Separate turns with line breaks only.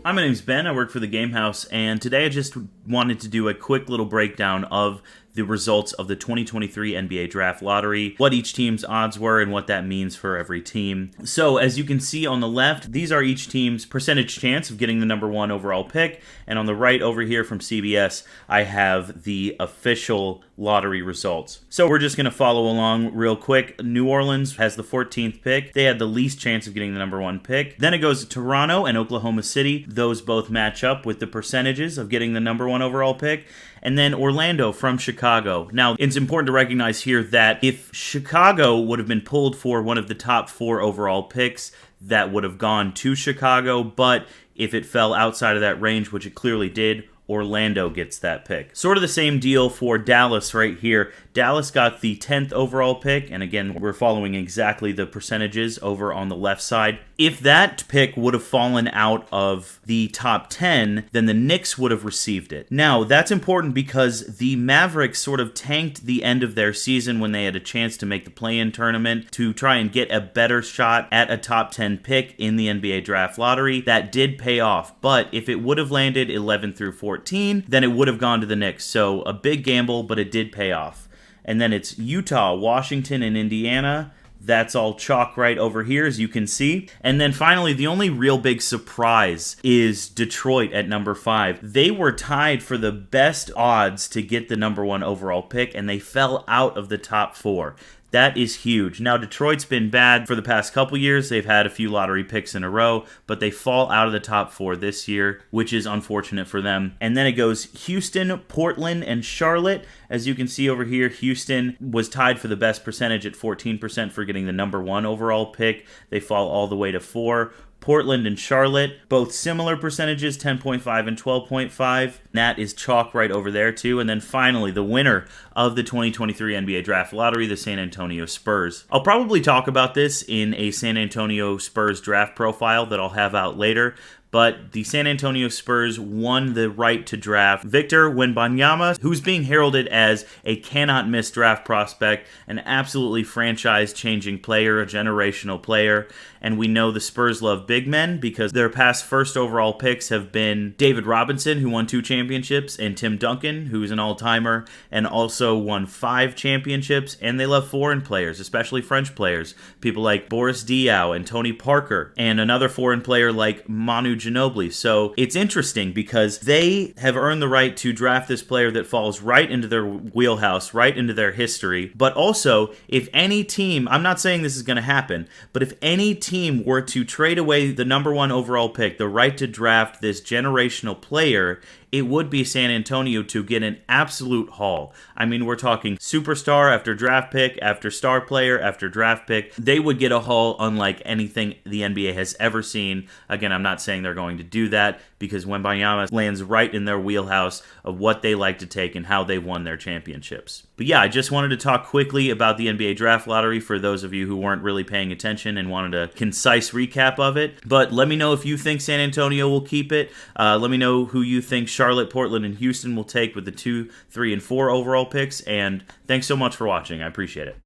Hi, my name's Ben. I work for the Game House, and today I just wanted to do a quick little breakdown of the results of the 2023 NBA Draft Lottery, what each team's odds were, and what that means for every team. So, as you can see on the left, these are each team's percentage chance of getting the number one overall pick, and on the right over here from CBS, I have the official lottery results. So we're just going to follow along real quick. New Orleans has the 14th pick. They had the least chance of getting the number one pick. Then it goes to Toronto and Oklahoma City. Those both match up with the percentages of getting the number one overall pick. And then Orlando from Chicago. Now, it's important to recognize here that if Chicago would have been pulled for one of the top 4 overall picks, that would have gone to Chicago. But if it fell outside of that range, which it clearly did, Orlando gets that pick. Sort of the same deal for Dallas right here. Dallas got the 10th overall pick, and again, we're following exactly the percentages over on the left side. If that pick would have fallen out of the top 10, then the Knicks would have received it. Now, that's important because the Mavericks sort of tanked the end of their season when they had a chance to make the play-in tournament to try and get a better shot at a top 10 pick in the NBA Draft Lottery. That did pay off, but if it would have landed 11 through 14, then it would have gone to the Knicks. So a big gamble, but it did pay off. And then it's Utah, Washington, and Indiana. That's all chalk right over here, as you can see. And then finally, the only real big surprise is Detroit at number 5. They were tied for the best odds to get the number one overall pick, and they fell out of the top 4. That is huge. Now, Detroit's been bad for the past couple years. They've had a few lottery picks in a row, but they fall out of the top 4 this year, which is unfortunate for them. And then it goes Houston, Portland, and Charlotte. As you can see over here, Houston was tied for the best percentage at 14% for getting the number one overall pick. They fall all the way to 4. Portland and Charlotte, both similar percentages, 10.5 and 12.5. That is chalk right over there too. And then finally, the winner of the 2023 NBA Draft Lottery, the San Antonio Spurs. I'll probably talk about this in a San Antonio Spurs draft profile that I'll have out later. But the San Antonio Spurs won the right to draft Victor Wembanyama, who's being heralded as a cannot-miss draft prospect, an absolutely franchise-changing player, a generational player. And we know the Spurs love big men because their past first overall picks have been David Robinson, who won 2 championships, and Tim Duncan, who's an all-timer, and also won 5 championships. And they love foreign players, especially French players, people like Boris Diaw and Tony Parker, and another foreign player like Manu Ginobili. So it's interesting because they have earned the right to draft this player that falls right into their wheelhouse, right into their history. But also, if any team, I'm not saying this is going to happen, but if any team were to trade away the number one overall pick, the right to draft this generational player, it would be San Antonio to get an absolute haul. I mean, we're talking superstar after draft pick, after star player, after draft pick. They would get a haul unlike anything the NBA has ever seen. Again, I'm not saying they're going to do that because Wembanyama lands right in their wheelhouse of what they like to take and how they won their championships. But yeah, I just wanted to talk quickly about the NBA Draft Lottery for those of you who weren't really paying attention and wanted a concise recap of it. But let me know if you think San Antonio will keep it. Let me know who you think Charlotte, Portland, and Houston will take with the 2, 3, and 4 overall picks. And thanks so much for watching. I appreciate it.